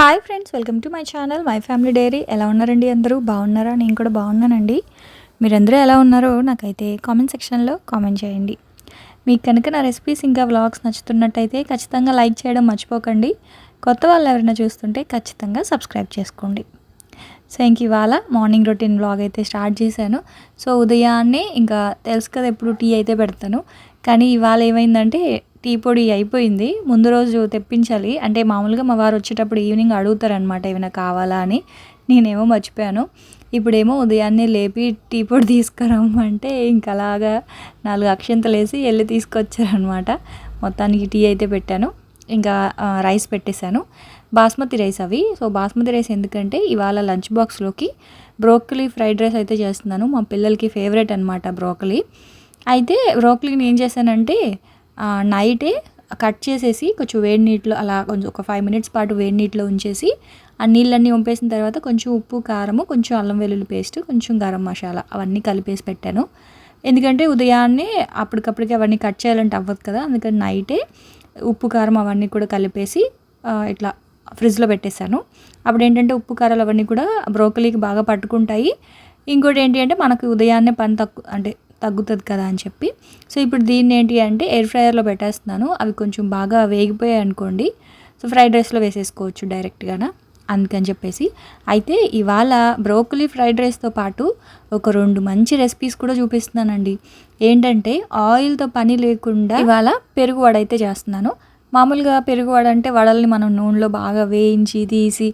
Hi friends, welcome to my channel my family dairy. ఎలా ఉన్నారండి? అందరూ బాగున్నారా? నేను కూడా బాగున్నానండి. మీరందరూ ఎలా ఉన్నారో నాకైతే కామెంట్ సెక్షన్లో కామెంట్ చేయండి. మీకు కనుక నా రెసిపీస్ ఇంకా వ్లాగ్స్ నచ్చుతున్నట్టయితే ఖచ్చితంగా లైక్ చేయడం మర్చిపోకండి. కొత్త వాళ్ళు ఎవరైనా చూస్తుంటే ఖచ్చితంగా సబ్స్క్రైబ్ చేసుకోండి. సో ఇంక ఇవాళ మార్నింగ్ రొటీన్ వ్లాగ్ అయితే స్టార్ట్ చేశాను. సో ఉదయాన్నే ఇంకా తెలుసు కదా, ఎప్పుడు టీ అయితే పెడతాను. కానీ ఇవాళ ఏమైందంటే టీ పొడి అయిపోయింది. ముందు రోజు తెప్పించాలి. అంటే మామూలుగా మా వారు వచ్చేటప్పుడు ఈవినింగ్ అడుగుతారనమాట ఏమైనా కావాలా అని. నేనేమో మర్చిపోయాను. ఇప్పుడేమో ఉదయాన్నే లేపి టీ పొడి తీసుకురమ్మంటే ఇంకా అలాగా 4 అక్షంతలు వేసి వెళ్ళి తీసుకొచ్చారనమాట. మొత్తానికి టీ అయితే పెట్టాను. ఇంకా రైస్ పెట్టేశాను, బాస్మతి రైస్ అవి. సో బాస్మతి రైస్ ఎందుకంటే ఇవాళ లంచ్ బాక్స్లోకి బ్రోకలీ ఫ్రైడ్ రైస్ అయితే చేస్తున్నాను. మా పిల్లలకి ఫేవరెట్ అనమాట బ్రోకలీ. అయితే బ్రోకలీని ఏం చేశానంటే నైటే కట్ చేసేసి కొంచెం వేడి నీటిలో అలా కొంచెం ఒక 5 మినిట్స్ పాటు వేడి నీటిలో ఉంచేసి ఆ నీళ్ళన్నీ వంపేసిన తర్వాత కొంచెం ఉప్పు, కారము, కొంచెం అల్లం వెల్లుల్లి పేస్ట్, కొంచెం గరం మసాలా అవన్నీ కలిపేసి పెట్టాను. ఎందుకంటే ఉదయాన్నే అప్పటికప్పటికి అవన్నీ కట్ చేయాలంటే అవ్వదు కదా, అందుకని నైటే ఉప్పు, కారం అవన్నీ కూడా కలిపేసి ఇట్లా ఫ్రిడ్జ్లో పెట్టేశాను. అప్పుడు ఏంటంటే ఉప్పు, కారాలు అవన్నీ కూడా బ్రోకలీకి బాగా పట్టుకుంటాయి. ఇంకోటి ఏంటి అంటే మనకు ఉదయాన్నే పని తగ్గుతుంది కదా అని చెప్పి. సో ఇప్పుడు దీన్ని ఏంటి అంటే ఎయిర్ ఫ్రైయర్లో పెట్టేస్తున్నాను. అవి కొంచెం బాగా వేగిపోయాయి అనుకోండి, సో ఫ్రైడ్ రైస్లో వేసేసుకోవచ్చు డైరెక్ట్గానా, అందుకని చెప్పేసి. అయితే ఇవాళ బ్రోకలీ ఫ్రైడ్ రైస్తో పాటు ఒక 2 మంచి రెసిపీస్ కూడా చూపిస్తున్నానండి. ఏంటంటే ఆయిల్తో పని లేకుండా ఇవాళ పెరుగు వడ అయితే చేస్తున్నాను. మామూలుగా పెరుగు వడ అంటే వడల్ని మనం నూనెలో బాగా వేయించి తీసి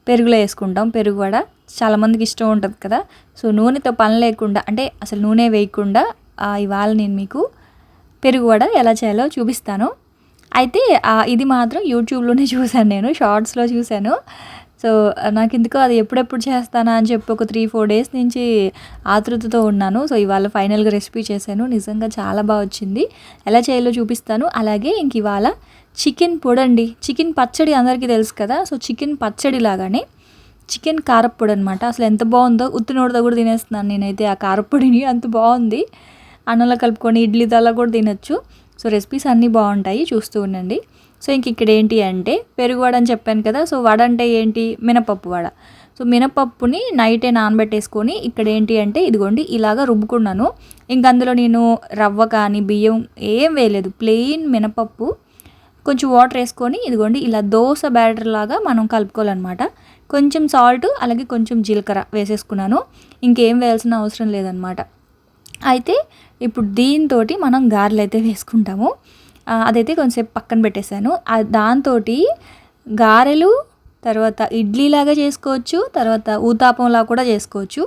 పెరుగులో వేసుకుంటాం. పెరుగు వడ చాలామందికి ఇష్టం ఉంటుంది కదా. సో నూనెతో పని లేకుండా, అంటే అసలు నూనె వేయకుండా ఇవాళ నేను మీకు పెరుగు వడ ఎలా చేయాలో చూపిస్తాను. అయితే ఇది మాత్రం యూట్యూబ్లోనే చూశాను, నేను షార్ట్స్లో చూశాను. సో నాకు ఎందుకో అది ఎప్పుడెప్పుడు చేస్తానా అని చెప్పి ఒక 3-4 డేస్ నుంచి ఆతృతతో ఉన్నాను. సో ఇవాళ ఫైనల్గా రెసిపీ చేశాను. నిజంగా చాలా బాగా వచ్చింది. ఎలా చేయాలో చూపిస్తాను. అలాగే ఇంక ఇవాళ చికెన్ పొడి అండి. చికెన్ పచ్చడి అందరికీ తెలుసు కదా. సో చికెన్ పచ్చడి లాగానే చికెన్ కారప్పొడి అనమాట. అసలు ఎంత బాగుందో, ఉత్తినోడితో కూడా తినేస్తున్నాను నేనైతే ఆ కారప్పొడిని. అంత బాగుంది. అన్నంలో కలుపుకొని ఇడ్లీతో అలా కూడా తినొచ్చు. సో రెసిపీస్ అన్నీ బాగుంటాయి, చూస్తూ ఉండండి. సో ఇంక ఇక్కడ ఏంటి అంటే పెరుగు వడ అని చెప్పాను కదా. సో వడ అంటే ఏంటి, మినపప్పు వడ. సో మినపప్పుని నైటే నానబెట్టేసుకొని ఇక్కడ ఏంటి అంటే ఇదిగోండి ఇలాగా రుబ్బుకున్నాను. ఇంక అందులో నేను రవ్వ కానీ బియ్యం ఏం వేయలేదు, ప్లెయిన్ మినపప్పు, కొంచెం వాటర్ వేసుకొని ఇదిగోండి ఇలా దోశ బ్యాటర్ లాగా మనం కలుపుకోవాలన్నమాట. కొంచెం సాల్ట్, అలాగే కొంచెం జీలకర్ర వేసేసుకున్నాను. ఇంకేం వేయాల్సిన అవసరం లేదనమాట. అయితే ఇప్పుడు దీంతో మనం గారెలు అయితే వేసుకుంటాము. అదైతే కొంచెంసేపు పక్కన పెట్టేశాను. దాంతో గారెలు, తర్వాత ఇడ్లీలాగా చేసుకోవచ్చు, తర్వాత ఊతాపంలా కూడా చేసుకోవచ్చు.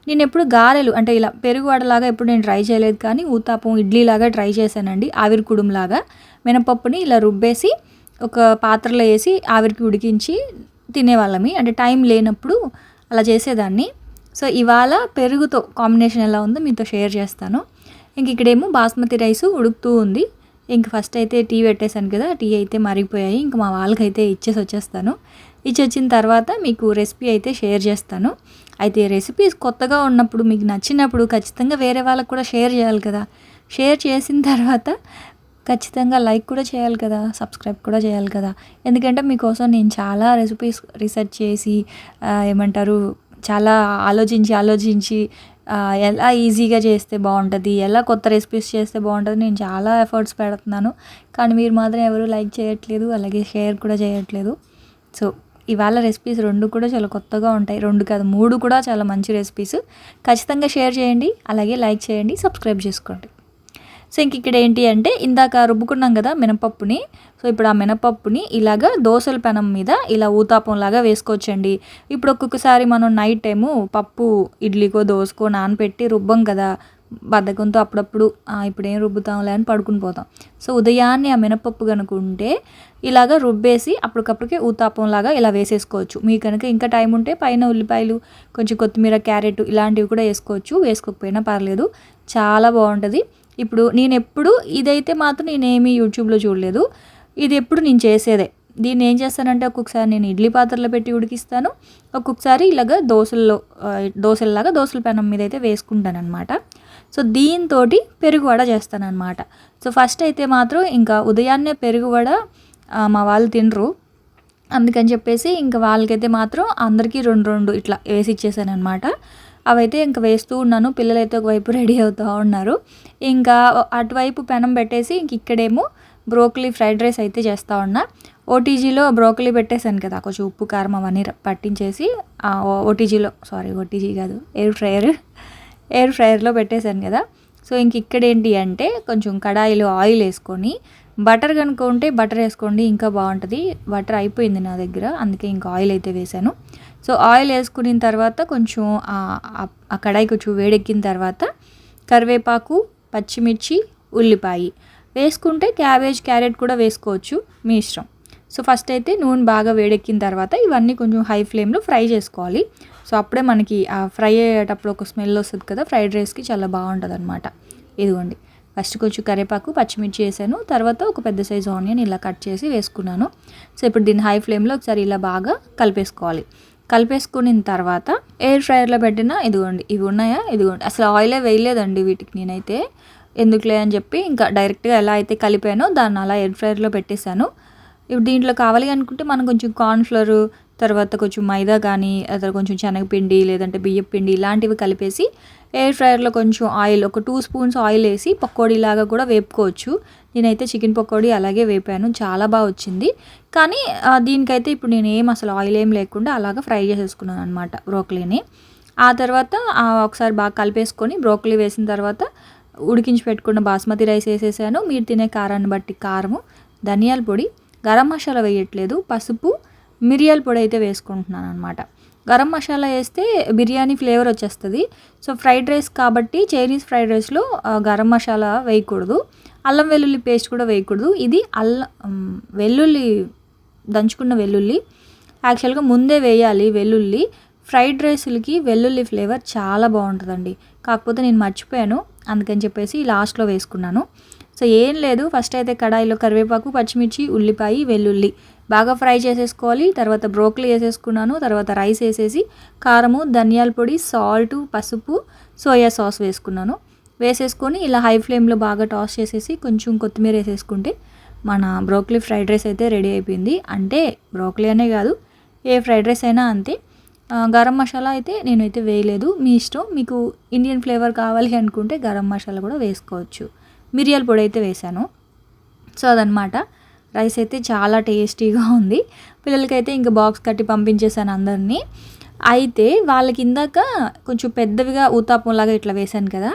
నేను ఎప్పుడు గారెలు అంటే ఇలా పెరుగు వడలాగా ఎప్పుడు నేను ట్రై చేయలేదు, కానీ ఊతాపం, ఇడ్లీలాగా ట్రై చేశానండి. ఆవిరి కుడుంలాగా మినపప్పుని ఇలా రుబ్బేసి ఒక పాత్రలో వేసి ఆవిరికి ఉడికించి తినేవాళ్ళమి. అంటే టైం లేనప్పుడు అలా చేసేదాన్ని. సో ఇవాళ పెరుగుతో కాంబినేషన్ ఎలా ఉందో మీతో షేర్ చేస్తాను. ఇంక ఇక్కడేమో బాస్మతి రైస్ ఉడుకుతూ ఉంది. ఇంక ఫస్ట్ అయితే టీ పెట్టేశాను కదా, టీ అయితే మరిగిపోయాయి. ఇంక మా వాళ్ళకైతే ఇచ్చేసి వచ్చేస్తాను. వచ్చిన తర్వాత మీకు రెసిపీ అయితే షేర్ చేస్తాను. అయితే రెసిపీస్ కొత్తగా ఉన్నప్పుడు, మీకు నచ్చినప్పుడు ఖచ్చితంగా వేరే వాళ్ళకు కూడా షేర్ చేయాలి కదా. షేర్ చేసిన తర్వాత ఖచ్చితంగా లైక్ కూడా చేయాలి కదా, సబ్స్క్రైబ్ కూడా చేయాలి కదా. ఎందుకంటే మీకోసం నేను చాలా రెసిపీస్ రీసెర్చ్ చేసి ఏమంటారు, చాలా ఆలోచించి ఎలా ఈజీగా చేస్తే బాగుంటుంది, ఎలా కొత్త రెసిపీస్ చేస్తే బాగుంటుంది, నేను చాలా ఎఫర్ట్స్ పెడుతున్నాను. కానీ మీరు మాత్రం ఎవరు లైక్ చేయట్లేదు, అలాగే షేర్ కూడా చేయట్లేదు. సో ఇవాళ రెసిపీస్ 2 కూడా చాలా కొత్తగా ఉంటాయి. 2 కాదు 3 కూడా చాలా మంచి రెసిపీస్. ఖచ్చితంగా షేర్ చేయండి, అలాగే లైక్ చేయండి, సబ్స్క్రైబ్ చేసుకోండి. సో ఇంక ఇక్కడ ఏంటి అంటే ఇందాక రుబ్బుకున్నాం కదా మినపప్పుని. సో ఇప్పుడు ఆ మినపప్పుని ఇలాగా దోసల పెనం మీద ఇలా ఊతాపంలాగా వేసుకోవచ్చండి. ఇప్పుడు ఒక్కొక్కసారి మనం నైట్ టైము పప్పు ఇడ్లీకో దోసకో నానపెట్టి రుబ్బం కదా, బద్ధకంతో అప్పుడప్పుడు ఇప్పుడు ఏం రుబ్బుతాంలే అని పడుకుని పోతాం. సో ఉదయాన్నే ఆ మినపప్పు కనుకుంటే ఇలాగ రుబ్బేసి అప్పటికప్పటికే ఊతాపంలాగా ఇలా వేసేసుకోవచ్చు. మీకు కనుక ఇంకా టైం ఉంటే పైన ఉల్లిపాయలు, కొంచెం కొత్తిమీర, క్యారెట్ ఇలాంటివి కూడా వేసుకోవచ్చు. వేసుకోకపోయినా పర్లేదు, చాలా బాగుంటుంది. ఇప్పుడు నేను ఎప్పుడు ఇదైతే మాత్రం నేనేమి యూట్యూబ్లో చూడలేదు, ఇది ఎప్పుడు నేను చేసేదే. దీన్ని ఏం చేస్తానంటే ఒక్కొక్కసారి నేను ఇడ్లీ పాత్రలో పెట్టి ఉడికిస్తాను, ఒక్కొక్కసారి ఇలాగ దోశల్లాగా దోశల పెనం మీద అయితే వేసుకుంటాను అనమాట. సో దీంతో పెరుగు వడ చేస్తాను అనమాట. సో ఫస్ట్ అయితే మాత్రం ఇంకా ఉదయాన్నే పెరుగు వడ మా వాళ్ళు తినరు, అందుకని చెప్పేసి ఇంకా వాళ్ళకైతే మాత్రం అందరికీ 2 ఇట్లా వేసి ఇచ్చేసాననమాట. అవైతే ఇంక వేస్తూ ఉన్నాను. పిల్లలైతే ఒకవైపు రెడీ అవుతా ఉన్నారు. ఇంకా అటువైపు పెనం పెట్టేసి ఇంక ఇక్కడేమో బ్రోకలీ ఫ్రైడ్ రైస్ అయితే చేస్తా ఉన్నా. ఓటీజీలో బ్రోకలీ పెట్టేశాను కదా, కొంచెం ఉప్పు కారం అవన్నీ పట్టించేసి ఓటీజీ కాదు, ఎయిర్ ఫ్రైయర్లో పెట్టేశాను కదా. సో ఇంక ఇక్కడేంటి అంటే కొంచెం కడాయిలో ఆయిల్ వేసుకొని, బటర్ కనుక ఉంటే బటర్ వేసుకోండి ఇంకా బాగుంటుంది. బటర్ అయిపోయింది నా దగ్గర, అందుకే ఇంకా ఆయిల్ అయితే వేసాను. సో ఆయిల్ వేసుకున్న తర్వాత కొంచెం ఆ కడాయి కొంచెం వేడెక్కిన తర్వాత కరివేపాకు, పచ్చిమిర్చి, ఉల్లిపాయ వేసుకుంటే క్యారెట్ కూడా వేసుకోవచ్చు, మీ ఇష్టం. సో ఫస్ట్ అయితే నూనె బాగా వేడెక్కిన తర్వాత ఇవన్నీ కొంచెం హై ఫ్లేమ్లో ఫ్రై చేసుకోవాలి. సో అప్పుడే మనకి ఆ ఫ్రై అయ్యేటప్పుడు ఒక స్మెల్ వస్తుంది కదా, ఫ్రైడ్ రైస్కి చాలా బాగుంటుంది అనమాట. ఇదిగోండి, ఫస్ట్ కొంచెం కరివేపాకు, పచ్చిమిర్చి వేసాను. తర్వాత ఒక పెద్ద సైజు ఆనియన్ ఇలా కట్ చేసి వేసుకున్నాను. సో ఇప్పుడు దీన్ని హై ఫ్లేమ్లో ఒకసారి ఇలా బాగా కలిపేసుకున్న తర్వాత ఎయిర్ ఫ్రైయర్లో పెట్టిన ఇదిగోండి ఇవి ఉన్నాయా, ఇదిగోండి అసలు ఆయిలే వేయలేదండి వీటికి నేనైతే, ఎందుకులే అని చెప్పి ఇంకా డైరెక్ట్గా ఎలా అయితే కలిపానో దాన్ని అలా ఎయిర్ ఫ్రైయర్లో పెట్టేశాను. ఇప్పుడు దీంట్లో కావాలి అనుకుంటే మనం కొంచెం కార్న్ఫ్లవర్, తర్వాత కొంచెం మైదా కానీ, తర్వాత కొంచెం శనగపిండి లేదంటే బియ్యం పిండి ఇలాంటివి కలిపేసి ఎయిర్ ఫ్రైయర్లో కొంచెం ఆయిల్, ఒక 2 స్పూన్స్ ఆయిల్ వేసి పకోడీలాగా కూడా వేపుకోవచ్చు. నేనైతే చికెన్ పకోడీ అలాగే వేపాను, చాలా బాగా వచ్చింది. కానీ దీనికైతే ఇప్పుడు నేను అసలు ఆయిల్ ఏం లేకుండా అలాగ ఫ్రై చేసేసుకున్నాను అనమాట బ్రోకలీని. ఆ తర్వాత ఒకసారి బాగా కలిపేసుకొని బ్రోకలీ వేసిన తర్వాత ఉడికించి పెట్టుకున్న బాస్మతి రైస్ వేసేసాను. మీరు తినే కారాన్ని బట్టి కారము, ధనియాల పొడి, గరం మసాలా వేయట్లేదు, పసుపు, మిరియాల పొడి అయితే వేసుకుంటున్నాను అనమాట. గరం మసాలా వేస్తే బిర్యానీ ఫ్లేవర్ వచ్చేస్తుంది. సో ఫ్రైడ్ రైస్ కాబట్టి, చైనీస్ ఫ్రైడ్ రైస్లో గరం మసాలా వేయకూడదు, అల్లం వెల్లుల్లి పేస్ట్ కూడా వేయకూడదు. ఇది వెల్లుల్లి, దంచుకున్న వెల్లుల్లి యాక్చువల్గా ముందే వేయాలి వెల్లుల్లి. ఫ్రైడ్ రైస్లకి వెల్లుల్లి ఫ్లేవర్ చాలా బాగుంటుందండి. కాకపోతే నేను మర్చిపోయాను, అందుకని చెప్పేసి లాస్ట్లో వేసుకున్నాను. సో ఏం లేదు, ఫస్ట్ అయితే కడాయిలో కరివేపాకు, పచ్చిమిర్చి, ఉల్లిపాయ, వెల్లుల్లి బాగా ఫ్రై చేసేసుకోవాలి. తర్వాత బ్రోకలీ వేసేసుకున్నాను. తర్వాత రైస్ వేసేసి కారము, ధనియాల పొడి, సాల్ట్, పసుపు, సోయా సాస్ వేసేసుకొని ఇలా హై ఫ్లేమ్లో బాగా టాస్ చేసేసి కొంచెం కొత్తిమీర వేసేసుకుంటే మన బ్రోకలీ ఫ్రైడ్ రైస్ అయితే రెడీ అయిపోయింది. అంటే బ్రోకలీ అనే కాదు, ఏ ఫ్రైడ్ రైస్ అయినా అంతే. గరం మసాలా అయితే నేనైతే వేయలేదు, మీ ఇష్టం. మీకు ఇండియన్ ఫ్లేవర్ కావాలి అనుకుంటే గరం మసాలా కూడా వేసుకోవచ్చు. మిరియాల పొడి అయితే వేసాను. సో అదనమాట, రైస్ అయితే చాలా టేస్టీగా ఉంది. పిల్లలకైతే ఇంకా బాక్స్ కట్టి పంపించేసాను అందరినీ. అయితే వాళ్ళకి ఇందాక కొంచెం పెద్దవిగా ఊతాపంలాగా ఇట్లా వేసాను కదా,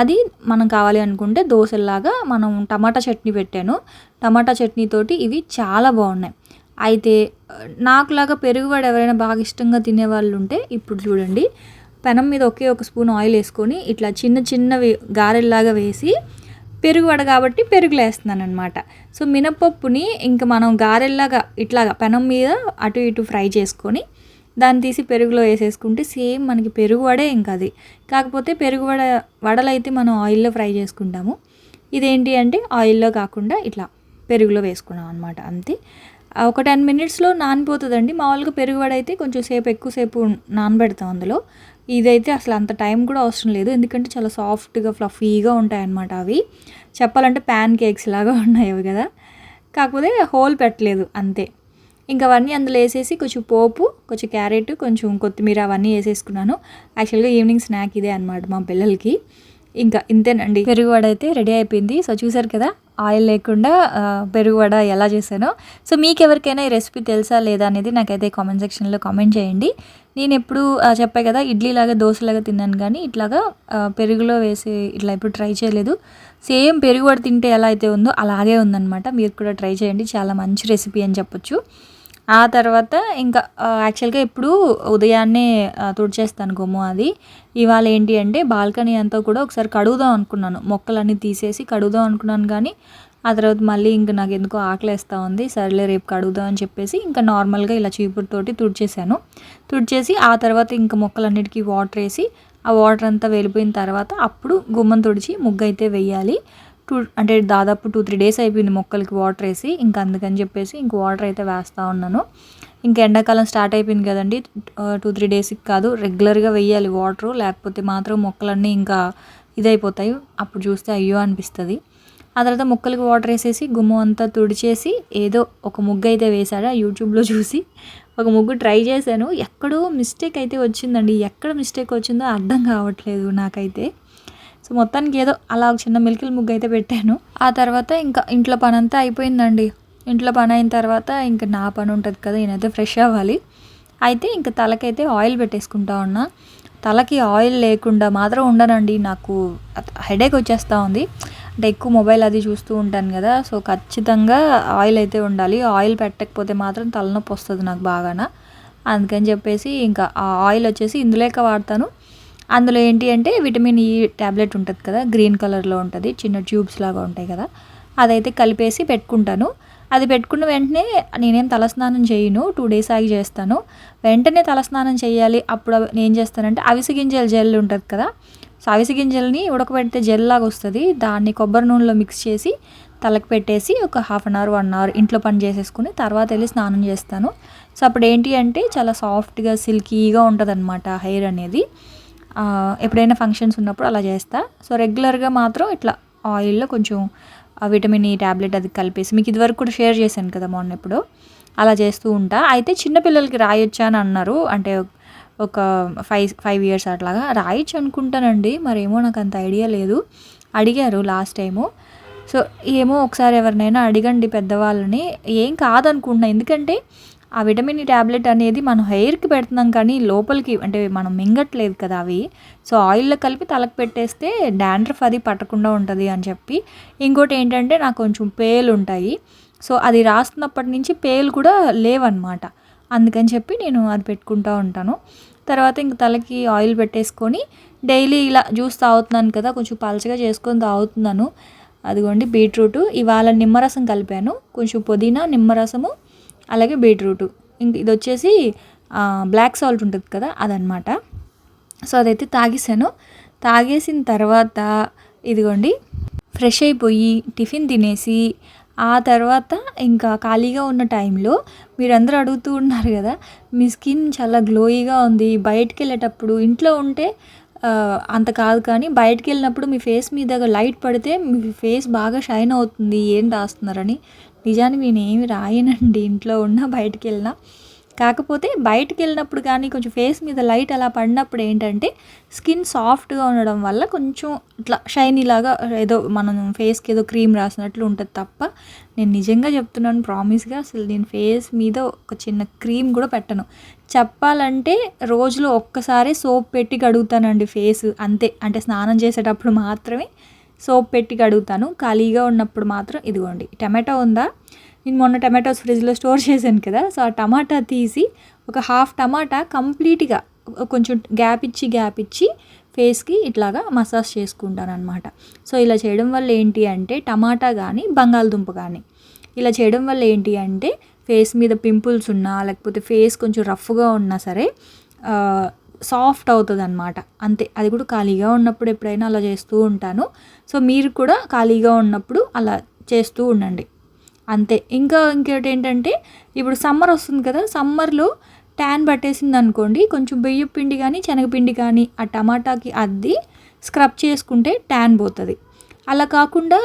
అది మనం కావాలి అనుకుంటే దోశల్లాగా మనం టమాటా చట్నీ పెట్టాను. టమాటా చట్నీతోటి ఇవి చాలా బాగున్నాయి. అయితే నాకులాగా పెరుగువడ ఎవరైనా బాగా ఇష్టంగా తినేవాళ్ళు ఉంటే ఇప్పుడు చూడండి, పెనం మీద ఒకే ఒక స్పూన్ ఆయిల్ వేసుకొని ఇట్లా చిన్నవి గారెల్లాగా వేసి, పెరుగువడ కాబట్టి పెరుగులో వేస్తున్నాను అనమాట. సో మినపప్పుని ఇంకా మనం గారెల్లాగా ఇట్లాగా పెనం మీద అటు ఇటు ఫ్రై చేసుకొని దాన్ని తీసి పెరుగులో వేసేసుకుంటే సేమ్ మనకి పెరుగువడే ఇంకా అది. కాకపోతే వడలు అయితే మనం ఆయిల్లో ఫ్రై చేసుకుంటాము, ఇదేంటి అంటే ఆయిల్లో కాకుండా ఇట్లా పెరుగులో వేసుకున్నాం అనమాట, అంతే. ఒక 10 మినిట్స్లో నానిపోతుందండి. మామూలుగా పెరుగువడ అయితే కొంచెం ఎక్కువసేపు నానబెడతాం అందులో. ఇదైతే అసలు అంత టైం కూడా అవసరం లేదు, ఎందుకంటే చాలా సాఫ్ట్గా ఫ్లఫీగా ఉంటాయన్నమాట అవి. చెప్పాలంటే ప్యాన్ కేక్స్ లాగా ఉన్నాయి అవి కదా, కాకపోతే హోల్ పెట్టలేదు అంతే. ఇంకా అవన్నీ అందులో వేసేసి కొంచెం పోపు, కొంచెం క్యారెట్, కొంచెం కొత్తిమీర అవన్నీ వేసేసుకున్నాను. యాక్చువల్గా ఈవినింగ్ స్నాక్ ఇదే అనమాట మా పిల్లలకి. ఇంకా ఇంతేనండి, పెరుగువడ అయితే రెడీ అయిపోయింది. సో చూసారు కదా ఆయిల్ లేకుండా పెరుగువడ ఎలా చేశానో. సో మీకు ఎవరికైనా ఈ రెసిపీ తెలుసా లేదా అనేది నాకైతే కామెంట్ సెక్షన్లో కామెంట్ చేయండి. నేను ఎప్పుడు చెప్పా కదా, ఇడ్లీలాగా దోశలాగా తిన్నాను, కానీ ఇట్లాగా పెరుగులో వేసి ఇట్లా ఎప్పుడు ట్రై చేయలేదు. సేమ్ పెరుగువడ తింటే ఎలా అయితే ఉందో అలాగే ఉందన్నమాట. మీరు కూడా ట్రై చేయండి, చాలా మంచి రెసిపీ అని చెప్పొచ్చు. ఆ తర్వాత ఇంకా యాక్చువల్గా ఎప్పుడు ఉదయాన్నే తుడిచేస్తాను గుమ్మం అది. ఇవాళ ఏంటి అంటే బాల్కనీ అంతా కూడా ఒకసారి కడుగుదాం అనుకున్నాను, మొక్కలన్నీ తీసేసి కడుగుదాం అనుకున్నాను, కానీ ఆ తర్వాత మళ్ళీ ఇంకా నాకు ఎందుకో ఆకలేస్తూ ఉంది, సరేలే రేపు కడుగుదాం అని చెప్పేసి ఇంకా నార్మల్గా ఇలా చీపురుతోటి తుడిచేసి ఆ తర్వాత ఇంకా మొక్కలన్నిటికీ వాటర్ వేసి ఆ వాటర్ అంతా వెళ్ళిపోయిన తర్వాత అప్పుడు గుమ్మం తుడిచి ముగ్గు అయితే వేయాలి. అంటే దాదాపు 2-3 డేస్ అయిపోయింది మొక్కలకి వాటర్ వేసి, ఇంకా అందుకని చెప్పేసి ఇంక వాటర్ అయితే వేస్తూ ఉన్నాను. ఇంకా ఎండాకాలం స్టార్ట్ అయిపోయింది కదండి, 2-3 డేస్కి కాదు, రెగ్యులర్గా వేయాలి వాటరు, లేకపోతే మాత్రం మొక్కలన్నీ ఇంకా ఇదైపోతాయి. అప్పుడు చూస్తే అయ్యో అనిపిస్తుంది. ఆ తర్వాత ముక్కలకి వాటర్ వేసేసి గుమ్మం అంతా తుడిచేసి ఏదో ఒక ముగ్గు అయితే వేశాడు యూట్యూబ్లో చూసి. ఒక ముగ్గు ట్రై చేశాను, ఎక్కడో మిస్టేక్ అయితే వచ్చిందండి. ఎక్కడ మిస్టేక్ వచ్చిందో అర్థం కావట్లేదు నాకైతే. సో మొత్తానికి ఏదో అలా ఒక చిన్న మిల్కిల్ ముగ్గు అయితే పెట్టాను. ఆ తర్వాత ఇంకా ఇంట్లో పని అంతా అయిపోయిందండి. ఇంట్లో పని అయిన తర్వాత ఇంకా నా పని ఉంటుంది కదా, నేనైతే ఫ్రెష్ అవ్వాలి. అయితే ఇంకా తలకైతే ఆయిల్ పెట్టేసుకుంటా ఉన్నా. తలకి ఆయిల్ లేకుండా మాత్రం ఉండనండి, నాకు హెడేక్ వచ్చేస్తూ ఉంది. అంటే ఎక్కువ మొబైల్ అది చూస్తూ ఉంటాను కదా, సో ఖచ్చితంగా ఆయిల్ అయితే ఉండాలి. ఆయిల్ పెట్టకపోతే మాత్రం తలనొప్పి వస్తుంది నాకు బాగాన. అందుకని చెప్పేసి ఇంకా ఆ ఆయిల్ వచ్చేసి ఇందులోకి వాడతాను. అందులో ఏంటి అంటే విటమిన్ ఈ ట్యాబ్లెట్ ఉంటుంది కదా, గ్రీన్ కలర్లో ఉంటుంది, చిన్న ట్యూబ్స్ లాగా ఉంటాయి కదా, అదైతే కలిపేసి పెట్టుకుంటాను. అది పెట్టుకున్న వెంటనే నేనేం తలస్నానం చేయను, 2 days ఆగి చేస్తాను. వెంటనే తలస్నానం చేయాలి అప్పుడు నేను చేస్తానంటే అవిసె గింజల జెల్ ఉంటుంది కదా, సో అవిసె గింజల్ని ఉడకబెడితే జెల్ లాగా వస్తుంది, దాన్ని కొబ్బరి నూనెలో మిక్స్ చేసి తలకు పెట్టేసి ఒక 1/2 hour 1 hour ఇంట్లో పని చేసేసుకుని తర్వాత వెళ్ళి స్నానం చేస్తాను. సో అప్పుడు ఏంటి అంటే చాలా సాఫ్ట్గా సిల్కీగా ఉంటుంది అనమాట హెయిర్ అనేది. ఎప్పుడైనా ఫంక్షన్స్ ఉన్నప్పుడు అలా చేస్తా. సో రెగ్యులర్గా మాత్రం ఇట్లా ఆయిల్లో కొంచెం విటమిన్ ఈ ట్యాబ్లెట్ అది కలిపేసి మీకు ఇదివరకు కూడా షేర్ చేశాను కదా మొన్న ఎప్పుడో, అలా చేస్తూ ఉంటా. అయితే చిన్నపిల్లలకి రాయొచ్చా అని అన్నారు, అంటే ఒక 5 years అట్లాగా రాయొచ్చు అనుకుంటానండి, మరేమో నాకు అంత ఐడియా లేదు. అడిగారు లాస్ట్ టైము. సో ఏమో ఒకసారి ఎవరినైనా అడిగండి పెద్దవాళ్ళని. ఏం కాదనుకుంటున్నా, ఎందుకంటే ఆ విటమిన్ ఈ ట్యాబ్లెట్ అనేది మనం హెయిర్కి పెడుతున్నాం కానీ లోపలికి అంటే మనం మింగట్లేదు కదా అవి. సో ఆయిల్లో కలిపి తలకు పెట్టేస్తే డాండ్రఫ్ అది పట్టకుండా ఉంటుంది అని చెప్పి. ఇంకోటి ఏంటంటే నాకు కొంచెం పేలు ఉంటాయి, సో అది రాస్తున్నప్పటి నుంచి పేలు కూడా లేవన్నమాట. అందుకని చెప్పి నేను అది పెట్టుకుంటూ ఉంటాను. తర్వాత ఇంక తలకి ఆయిల్ పెట్టేసుకొని డైలీ ఇలా జ్యూస్ తాగుతున్నాను కదా, కొంచెం పలచగా చేసుకొని తాగుతున్నాను. అదిగోండి బీట్రూట్, ఇవాళ నిమ్మరసం కలిపాను, కొంచెం పుదీనా, నిమ్మరసము, అలాగే బీట్రూటు. ఇంక ఇది వచ్చేసి బ్లాక్ సాల్ట్ ఉంటుంది కదా అదనమాట. సో అదైతే తాగేసాను. తాగేసిన తర్వాత ఇదిగోండి ఫ్రెష్ అయిపోయి టిఫిన్ తినేసి ఆ తర్వాత ఇంకా ఖాళీగా ఉన్న టైంలో మీరందరూ అడుగుతూ ఉన్నారు కదా, మీ స్కిన్ చాలా గ్లోయిగా ఉంది, బయటికి వెళ్ళేటప్పుడు ఇంట్లో ఉంటే అంత కాదు కానీ బయటికి వెళ్ళినప్పుడు మీ ఫేస్ మీద లైట్ పడితే మీ ఫేస్ బాగా షైన్ అవుతుంది, ఏం రాస్తున్నారని. నిజానికి నేను ఏమి రాయనండి ఇంట్లో ఉన్నా బయటికి వెళ్ళినా. కాకపోతే బయటికి వెళ్ళినప్పుడు కానీ కొంచెం ఫేస్ మీద లైట్ అలా పడినప్పుడు ఏంటంటే స్కిన్ సాఫ్ట్గా ఉండడం వల్ల కొంచెం ఇట్లా షైనీ లాగా ఏదో మనం ఫేస్కి ఏదో క్రీమ్ రాసినట్లు ఉంటుంది తప్ప, నేను నిజంగా చెప్తున్నాను ప్రామిస్గా, అసలు నేను ఫేస్ మీద ఒక చిన్న క్రీమ్ కూడా పెట్టను. చెప్పాలంటే రోజులో ఒక్కసారి సోప్ పెట్టి కడుగుతానండి ఫేస్, అంతే. అంటే స్నానం చేసేటప్పుడు మాత్రమే సోప్ పెట్టి కడుగుతాను. ఖాళీగా ఉన్నప్పుడు మాత్రం ఇదిగోండి టమాటో ఉందా, నేను మొన్న టమాటోస్ ఫ్రిడ్జ్లో స్టోర్ చేశాను కదా, సో ఆ టమాటా తీసి ఒక హాఫ్ టమాటా కంప్లీట్గా కొంచెం గ్యాప్ ఇచ్చి ఫేస్కి ఇట్లాగా మసాజ్ చేసుకుంటాను అనమాట. సో ఇలా చేయడం వల్ల ఏంటి అంటే టమాటా కానీ బంగాళదుంప కానీ ఇలా చేయడం వల్ల ఏంటి అంటే ఫేస్ మీద పింపుల్స్ ఉన్నా లేకపోతే ఫేస్ కొంచెం రఫ్గా ఉన్నా సరే సాఫ్ట్ అవుతుంది అనమాట, అంతే. అది కూడా ఖాళీగా ఉన్నప్పుడు ఎప్పుడైనా అలా చేస్తూ ఉంటాను. సో మీరు కూడా ఖాళీగా ఉన్నప్పుడు అలా చేస్తూ ఉండండి, అంతే. ఇంకోటి ఏంటంటే ఇప్పుడు సమ్మర్ వస్తుంది కదా, సమ్మర్లో ట్యాన్ పట్టేసింది అనుకోండి, కొంచెం బియ్యం పిండి కానీ శనగపిండి కానీ ఆ టమాటాకి అద్ది స్క్రబ్ చేసుకుంటే ట్యాన్ పోతుంది. అలా కాకుండా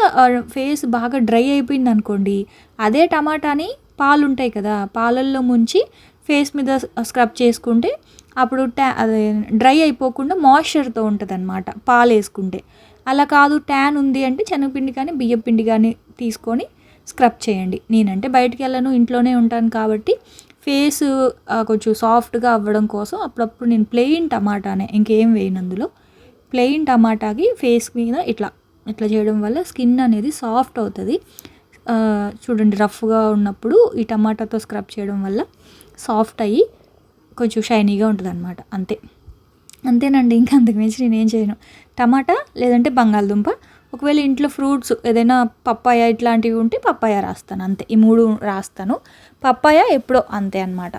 ఫేస్ బాగా డ్రై అయిపోయింది అనుకోండి, అదే టమాటాని పాలు ఉంటాయి కదా, పాలల్లో ముంచి ఫేస్ మీద స్క్రబ్ చేసుకుంటే అప్పుడు అదే డ్రై అయిపోకుండా మాయిశ్చర్తో ఉంటుంది అనమాట పాలు వేసుకుంటే. అలా కాదు ట్యాన్ ఉంది అంటే శనగపిండి కానీ బియ్యం పిండి కానీ తీసుకొని స్క్రబ్ చేయండి. నేనంటే బయటికి వెళ్ళను, ఇంట్లోనే ఉంటాను కాబట్టి ఫేస్ కొంచెం సాఫ్ట్గా అవ్వడం కోసం అప్పుడప్పుడు నేను ప్లెయిన్ టమాటానే, ఇంకేం వేయను అందులో, ప్లెయిన్ టమాటాకి ఫేస్ మీద ఇట్లా చేయడం వల్ల స్కిన్ అనేది సాఫ్ట్ అవుతుంది. చూడండి రఫ్గా ఉన్నప్పుడు ఈ టమాటాతో స్క్రబ్ చేయడం వల్ల సాఫ్ట్ అయ్యి కొంచెం షైనీగా ఉంటుంది అనమాట, అంతేనండి. ఇంకా అంతకుమించి నేనేం చేయను. టమాటా లేదంటే బంగాళదుంప, ఒకవేళ ఇంట్లో ఫ్రూట్స్ ఏదైనా పప్పాయ ఇట్లాంటివి ఉంటే పప్పాయ రాస్తాను, అంతే. ఈ 3 రాస్తాను, పప్పాయ ఎప్పుడో, అంతే అనమాట.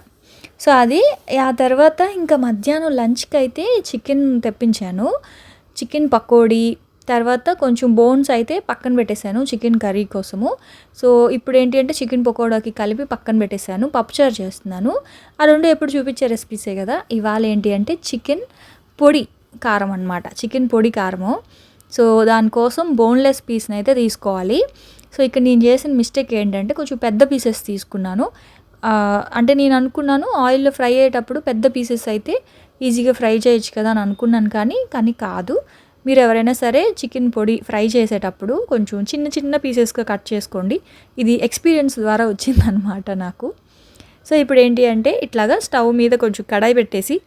సో అది ఆ తర్వాత ఇంకా మధ్యాహ్నం లంచ్కి అయితే చికెన్ తెప్పించాను, చికెన్ పకోడీ, తర్వాత కొంచెం బోన్స్ అయితే పక్కన పెట్టేశాను చికెన్ కర్రీ కోసము. సో ఇప్పుడు ఏంటి అంటే చికెన్ పకోడాకి కలిపి పక్కన పెట్టేశాను, పప్పుచారు చేస్తున్నాను. ఆ 2 ఎప్పుడు చూపించే రెసిపీసే కదా. ఇవాళ ఏంటి అంటే చికెన్ పొడి కారం అనమాట, చికెన్ పొడి కారము. సో దానికోసం బోన్లెస్ పీస్ని అయితే తీసుకోవాలి. సో ఇక్కడ నేను చేసిన మిస్టేక్ ఏంటంటే కొంచెం పెద్ద పీసెస్ తీసుకున్నాను. అంటే నేను అనుకున్నాను ఆయిల్‌లో ఫ్రై అయ్యేటప్పుడు పెద్ద పీసెస్ అయితే ఈజీగా ఫ్రై చేయొచ్చు కదా అని అనుకున్నాను, కానీ కాదు. మీరు ఎవరైనా సరే చికెన్ పొడి ఫ్రై చేసేటప్పుడు కొంచెం చిన్న చిన్న పీసెస్‌గా కట్ చేసుకోండి. ఇది ఎక్స్‌పీరియన్స్ ద్వారా వచ్చిందనమాట నాకు. సో ఇప్పుడు ఏంటి అంటే ఇట్లాగా స్టవ్ మీద కొంచెం కడాయి పెట్టేసి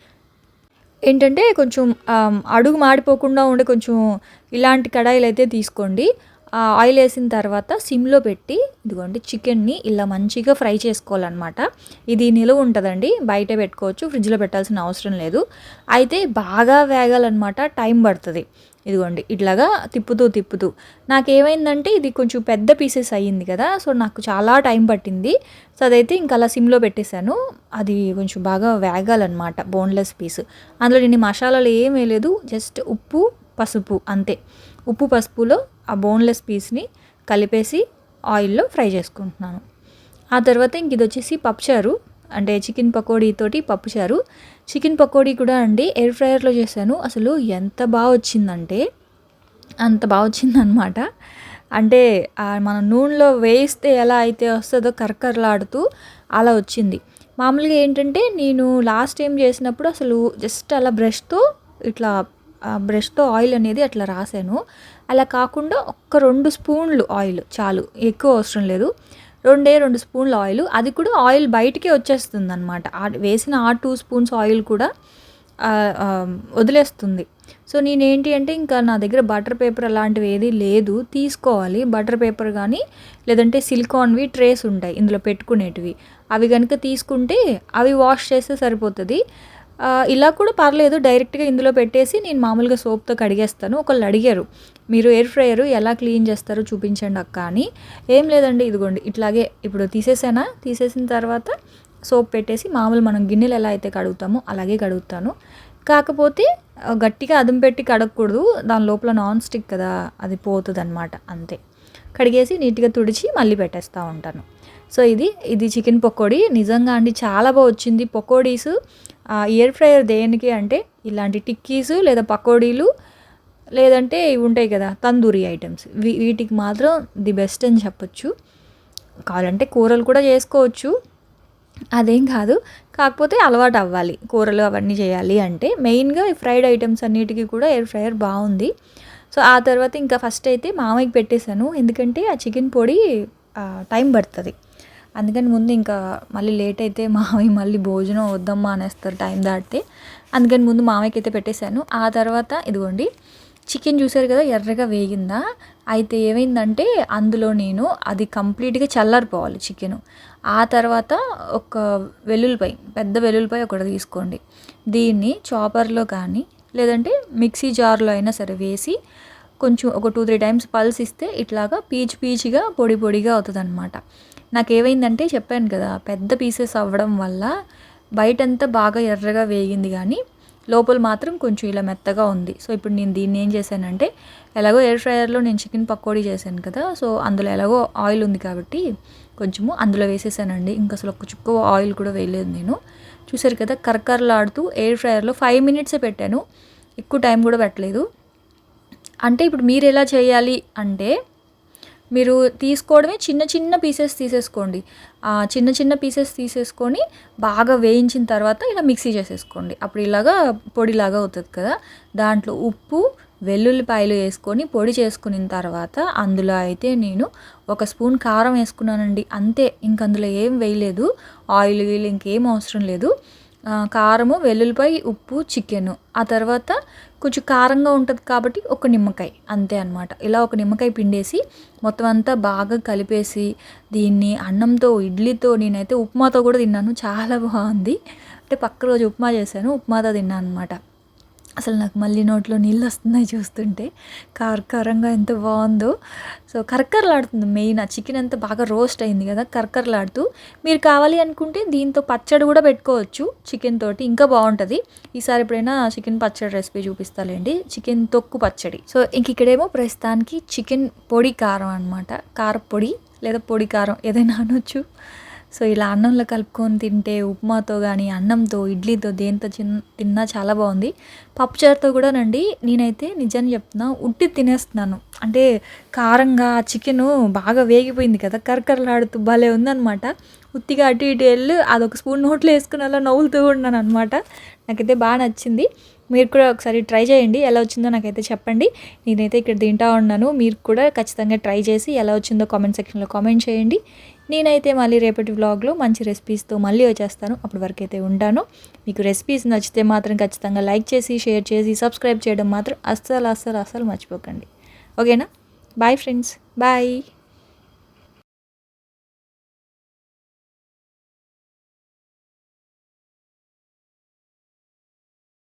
ఏంటంటే కొంచెం అడుగు మాడిపోకుండా ఉండే కొంచెం ఇలాంటి కడాయిలైతే తీసుకోండి. ఆయిల్ వేసిన తర్వాత సిమ్లో పెట్టి ఇదిగోండి చికెన్ని ఇలా మంచిగా ఫ్రై చేసుకోవాలన్నమాట. ఇది నిలువ ఉంటుందండి, బయట పెట్టుకోవచ్చు, ఫ్రిడ్జ్లో పెట్టాల్సిన అవసరం లేదు. అయితే బాగా వేగాలన్నమాట, టైం పడుతుంది. ఇదిగోండి ఇట్లాగా తిప్పుతూ నాకేమైందంటే ఇది కొంచెం పెద్ద పీసెస్ అయ్యింది కదా, సో నాకు చాలా టైం పట్టింది. సో అదైతే ఇంకా అలా సిమ్లో పెట్టేశాను. అది కొంచెం బాగా వేగాలన్నమాట బోన్లెస్ పీస్. అందులో నేను మసాలాలు ఏం వేయలేదు, జస్ట్ ఉప్పు పసుపు అంతే. ఉప్పు పసుపులో ఆ బోన్లెస్ పీస్ని కలిపేసి ఆయిల్లో ఫ్రై చేసుకుంటున్నాను. ఆ తర్వాత ఇంక ఇది వచ్చేసి పప్పుచారు, అంటే చికెన్ పకోడీతోటి పప్పుచారు. చికెన్ పకోడీ కూడా అండి ఎయిర్ ఫ్రైయర్లో చేశాను. అసలు ఎంత బాగా వచ్చిందంటే అంత బాగా వచ్చిందనమాట. అంటే మనం నూనెలో వేయిస్తే ఎలా అయితే వస్తుందో కరకరలాడుతూ అలా వచ్చింది. మామూలుగా ఏంటంటే నేను లాస్ట్ టైం చేసినప్పుడు అసలు జస్ట్ అలా బ్రష్తో ఆయిల్ అనేది అట్లా రాసాను. అలా కాకుండా ఒక్క 2 స్పూన్లు ఆయిల్ చాలు, ఎక్కువ అవసరం లేదు. 2 స్పూన్ల ఆయిల్, అది కూడా ఆయిల్ బయటికే వచ్చేస్తుంది అనమాట. వేసిన ఆ 2 స్పూన్స్ ఆయిల్ కూడా వదిలేస్తుంది. సో నేనేంటి అంటే ఇంకా నా దగ్గర బటర్ పేపర్ అలాంటివి ఏది లేదు, తీసుకోవాలి బటర్ పేపర్ కానీ లేదంటే సిలికాన్వి ట్రేస్ ఉంటాయి ఇందులో పెట్టుకునేటివి, అవి కనుక తీసుకుంటే అవి వాష్ చేస్తే సరిపోతుంది. ఇలా కూడా పర్లేదు, డైరెక్ట్గా ఇందులో పెట్టేసి నేను మామూలుగా సోప్తో కడిగేస్తాను. ఒకళ్ళు అడిగారు మీరు ఎయిర్ ఫ్రైయర్ ఎలా క్లీన్ చేస్తారో చూపించండి అక్క అని. ఏం లేదండి, ఇదిగోండి ఇట్లాగే ఇప్పుడు తీసేసిన తర్వాత సోప్ పెట్టేసి మామూలు మనం గిన్నెలు ఎలా అయితే కడుగుతామో అలాగే కడుగుతాను. కాకపోతే గట్టిగా అదుము పెట్టి కడగకూడదు, దాని లోపల నాన్ స్టిక్ కదా, అది పోతుంది అనమాట, అంతే. కడిగేసి నీట్గా తుడిచి మళ్ళీ పెట్టేస్తూ ఉంటాను. సో ఇది చికెన్ పకోడీ నిజంగా అండి చాలా బాగా వచ్చింది. పకోడీస్ ఎయిర్ ఫ్రైయర్ దేనికి అంటే ఇలాంటి టిక్కీస్ లేదా పకోడీలు లేదంటే ఇవి ఉంటాయి కదా తందూరి ఐటమ్స్, వీటికి మాత్రం ది బెస్ట్ అని చెప్పొచ్చు. కావాలంటే కూరలు కూడా చేసుకోవచ్చు, అదేం కాదు, కాకపోతే అలవాటు అవ్వాలి కూరలు అవన్నీ చేయాలి అంటే. మెయిన్గా ఈ ఫ్రైడ్ ఐటమ్స్ అన్నిటికీ కూడా ఎయిర్ ఫ్రైయర్ బాగుంది. సో ఆ తర్వాత ఇంకా ఫస్ట్ అయితే మామయ్యకి పెట్టేశాను, ఎందుకంటే ఆ చికెన్ పొడి టైం పడుతుంది. అందుకని ముందు ఇంకా మళ్ళీ లేట్ అయితే మామయ్య మళ్ళీ భోజనం వద్దమ్మా అనేస్తారు టైం దాటితే. అందుకని ముందు మామయ్యకి అయితే పెట్టేశాను. ఆ తర్వాత ఇదిగోండి చికెన్ చూసారు కదా ఎర్రగా వేగిందా. అయితే ఏమైందంటే అందులో నేను అది కంప్లీట్గా చల్లారిపోవాలి చికెను. ఆ తర్వాత ఒక పెద్ద వెల్లుల్లిపాయ ఒకటి తీసుకోండి. దీన్ని చాపర్లో కానీ లేదంటే మిక్సీ జార్లో అయినా సరే వేసి కొంచెం ఒక 2-3 టైమ్స్ పల్స్ ఇస్తే ఇట్లాగా పీచిగా పొడిగా అవుతుంది అనమాట. నాకేమైందంటే చెప్పాను కదా పెద్ద పీసెస్ అవ్వడం వల్ల బయటంతా బాగా ఎర్రగా వేగింది కానీ లోపల మాత్రం కొంచెం ఇలా మెత్తగా ఉంది. సో ఇప్పుడు నేను దీన్ని ఏం చేశానంటే, ఎలాగో ఎయిర్ ఫ్రైయర్లో నేను చికెన్ పకోడీ చేశాను కదా, సో అందులో ఎలాగో ఆయిల్ ఉంది కాబట్టి కొంచెము అందులో వేసేసానండి. ఇంకా అసలు ఒక చుక్క ఆయిల్ కూడా వేయలేదు నేను. చూసారు కదా కరకరలాడుతూ ఎయిర్ ఫ్రైయర్లో 5 మినిట్సే పెట్టాను, ఎక్కువ టైం కూడా పెట్టలేదు. అంటే ఇప్పుడు మీరు ఎలా చేయాలి అంటే, మీరు తీసుకోవడమే చిన్న పీసెస్ తీసేసుకోండి. చిన్న పీసెస్ తీసేసుకొని బాగా వేయించిన తర్వాత ఇలా మిక్సీ చేసేసుకోండి. అప్పుడు ఇలాగా పొడిలాగా అవుతుంది కదా. దాంట్లో ఉప్పు వెల్లుల్లిపాయలు వేసుకొని పొడి చేసుకున్న తర్వాత అందులో అయితే నేను 1 స్పూన్ కారం వేసుకున్నానండి, అంతే. ఇంక అందులో ఏం వేయలేదు, ఆయిల్ ఇంకేం అవసరం లేదు. కారము, వెల్లుల్లిపాయ, ఉప్పు, చికెను. ఆ తర్వాత కొంచెం కారంగా ఉంటుంది కాబట్టి ఒక నిమ్మకాయ, అంతే అనమాట. ఇలా ఒక నిమ్మకాయ పిండేసి మొత్తం అంతా బాగా కలిపేసి దీన్ని అన్నంతో, ఇడ్లీతో, నేనైతే ఉప్మాతో కూడా తిన్నాను, చాలా బాగుంది. అంటే పక్క రోజు ఉప్మా చేశాను, ఉప్మాతో తిన్నాను అనమాట. అసలు నాకు మళ్ళీ నోట్లో నీళ్ళు వస్తున్నాయి చూస్తుంటే, కారంగా ఎంత బాగుందో. సో కరకరలాడుతుంది, మెయిన్ ఆ చికెన్ అంతా బాగా రోస్ట్ అయింది కదా, కరకరలాడుతూ. మీరు కావాలి అనుకుంటే దీంతో పచ్చడి కూడా పెట్టుకోవచ్చు చికెన్ తోటి, ఇంకా బాగుంటుంది. ఈసారి ఎప్పుడైనా చికెన్ పచ్చడి రెసిపీ చూపిస్తాలేండి, చికెన్ తొక్కు పచ్చడి. సో ఇంక ఇక్కడేమో ప్రస్తుతానికి చికెన్ పొడి కారం అనమాట, కారపొడి లేదా పొడి కారం ఏదైనా అనొచ్చు. సో ఇలా అన్నంలో కలుపుకొని తింటే ఉప్మాతో కానీ అన్నంతో ఇడ్లీతో దేంతో తిన్నా చాలా బాగుంది. పప్పుచారుతో కూడానండి నేనైతే నిజాన్ని చెప్తున్నా ఉట్టి తినేస్తున్నాను. అంటే కారంగా చికెను బాగా వేగిపోయింది కదా, కరకరలాడుతూ భలే ఉందనమాట. ఉత్తిగా అటు ఇటు వెళ్ళి అదొక స్పూన్ నోట్లో వేసుకుని అలా నవ్వులుతూ ఉన్నాను అనమాట. నాకైతే బాగా నచ్చింది. మీరు కూడా ఒకసారి ట్రై చేయండి, ఎలా వచ్చిందో నాకైతే చెప్పండి. నేనైతే ఇక్కడ తింటా ఉన్నాను, మీరు కూడా ఖచ్చితంగా ట్రై చేసి ఎలా వచ్చిందో కామెంట్ సెక్షన్లో కామెంట్ చేయండి. నేనైతే మళ్ళీ రేపటి వ్లాగ్లో మంచి రెసిపీస్తో మళ్ళీ వచ్చేస్తాను. అప్పటి వరకు అయితే ఉంటాను. మీకు రెసిపీస్ నచ్చితే మాత్రం ఖచ్చితంగా లైక్ చేసి షేర్ చేసి సబ్స్క్రైబ్ చేయడం మాత్రం అస్సలు మర్చిపోకండి. ఓకేనా? Bye friends, bye.